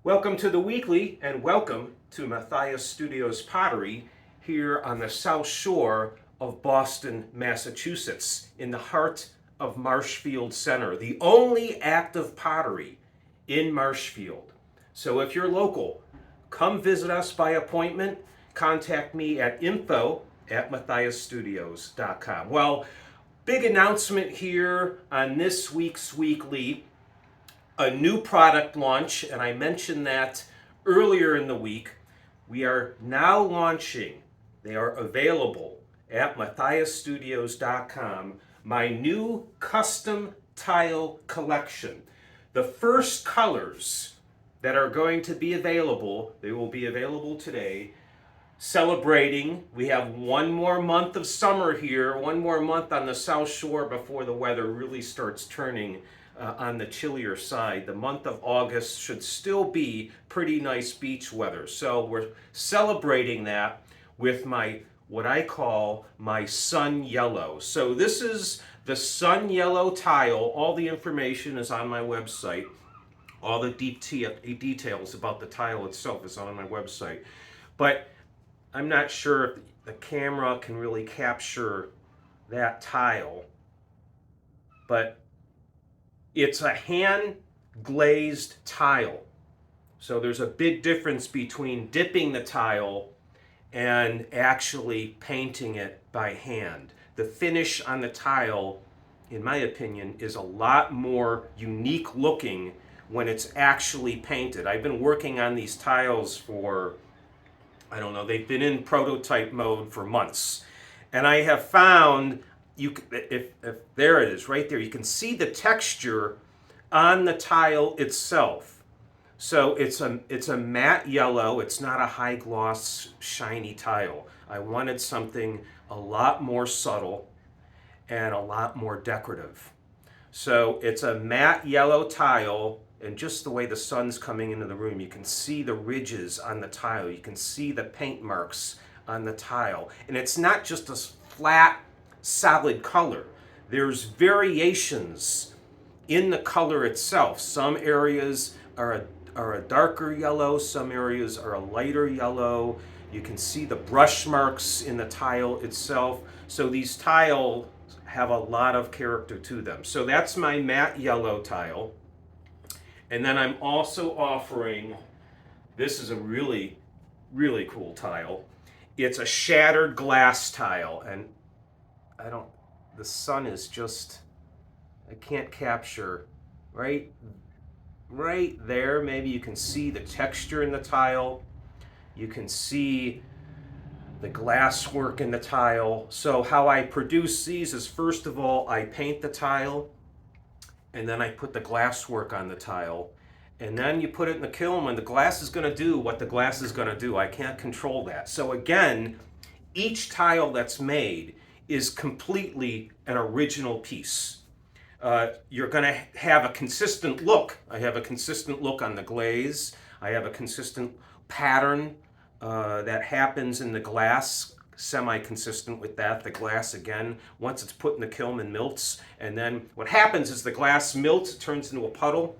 Welcome to the weekly and welcome to Matthias Studios Pottery here on the South Shore of Boston, Massachusetts, in the heart of Marshfield Center, the only active pottery in Marshfield. So if you're local, come visit us by appointment. Contact me at info@matthiasstudios.com. Well, big announcement here on this week's weekly, a new product launch, and I mentioned that earlier in the week. We are now launching, they are available at matthiasstudios.com, my new custom tile collection. The first colors that are going to be available, they will be available today, celebrating. We have one more month of summer here, one more month on the South Shore before the weather really starts turning on the chillier side. The month of August should still be pretty nice beach weather. So we're celebrating that with my what I call my sun yellow. So this is the sun yellow tile. All the information is on my website. All the details about the tile itself is on my website. But I'm not sure if the camera can really capture that tile, but it's a hand glazed tile. So there's a big difference between dipping the tile and actually painting it by hand. The finish on the tile, in my opinion, is a lot more unique looking when it's actually painted. I've been working on these tiles for, I don't know, they've been in prototype mode for months. And I have found, if there it is right there, you can see the texture on the tile itself. So it's a matte yellow. It's not a high gloss shiny tile. I wanted something a lot more subtle and a lot more decorative. So it's a matte yellow tile, and just the way the sun's coming into the room, you can see the ridges on the tile. You can see the paint marks on the tile. And it's not just a flat, solid color. There's variations in the color itself. Some areas are a darker yellow, some areas are a lighter yellow. You can see the brush marks in the tile itself. So these tiles have a lot of character to them. So that's my matte yellow tile. And then I'm also offering, this is a really, really cool tile. It's a shattered glass tile, and the sun is just, I can't capture, right there. Maybe you can see the texture in the tile. You can see the glass work in the tile. So how I produce these is, first of all, I paint the tile, and then I put the glass work on the tile, and then you put it in the kiln, and the glass is going to do what the glass is going to do. I can't control that. So again, each tile that's made is completely an original piece. You're going to have a consistent look. I have a consistent look on the glaze. I have a consistent pattern that happens in the glass, semi-consistent with that. The glass, again, once it's put in the kiln and melts, and then what happens is the glass melts, it turns into a puddle.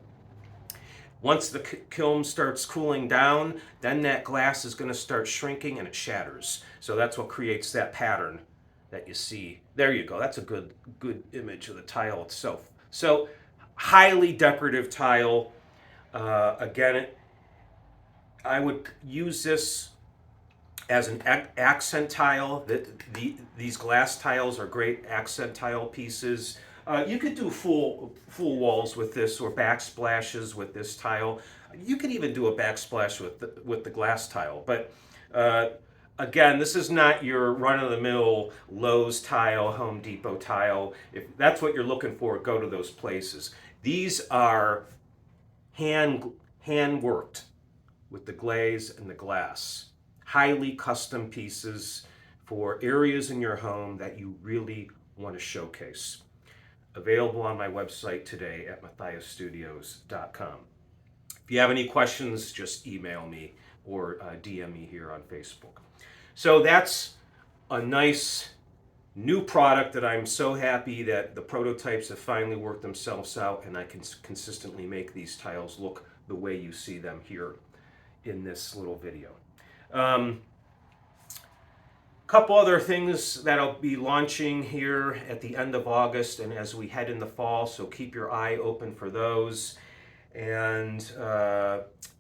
Once the kiln starts cooling down, then that glass is going to start shrinking and it shatters. So that's what creates that pattern that you see. There you go. That's a good image of the tile itself. So highly decorative tile. Again, I would use this as an accent tile. These glass tiles are great accent tile pieces. You could do full walls with this, or backsplashes with this tile. You could even do a backsplash with the glass tile. But again, this is not your run-of-the-mill Lowe's tile, Home Depot tile. If that's what you're looking for, go to those places. These are hand worked with the glaze and the glass. Highly custom pieces for areas in your home that you really want to showcase. Available on my website today at matthiasstudios.com. If you have any questions, just email me or DM me here on Facebook. So that's a nice new product that I'm so happy that the prototypes have finally worked themselves out, and I can consistently make these tiles look the way you see them here in this little video. Um, Couple other things that I'll be launching here at the end of August and as we head in the fall, so keep your eye open for those. And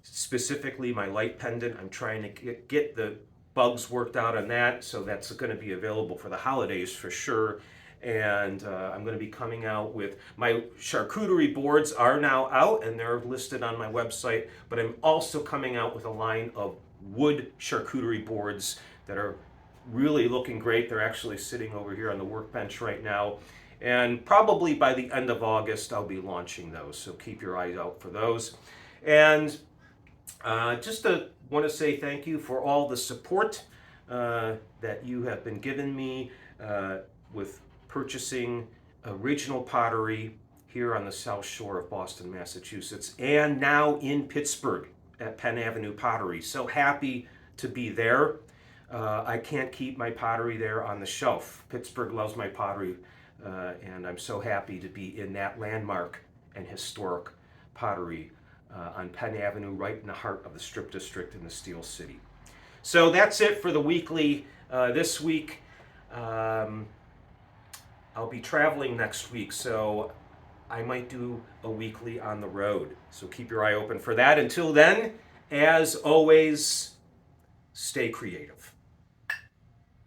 specifically my light pendant, I'm trying to get the bugs worked out on that, so that's going to be available for the holidays for sure. And I'm going to be coming out with my charcuterie boards are now out and they're listed on my website, but I'm also coming out with a line of wood charcuterie boards that are really looking great. They're actually sitting over here on the workbench right now. And probably by the end of August, I'll be launching those. So keep your eyes out for those. And just want to say thank you for all the support that you have been giving me with purchasing original pottery here on the South Shore of Boston, Massachusetts, and now in Pittsburgh at Penn Avenue Pottery. So happy to be there. I can't keep my pottery there on the shelf. Pittsburgh loves my pottery, and I'm so happy to be in that landmark and historic pottery on Penn Avenue, right in the heart of the Strip District in the Steel City. So that's it for the weekly this week. I'll be traveling next week, so I might do a weekly on the road. So keep your eye open for that. Until then, as always, stay creative.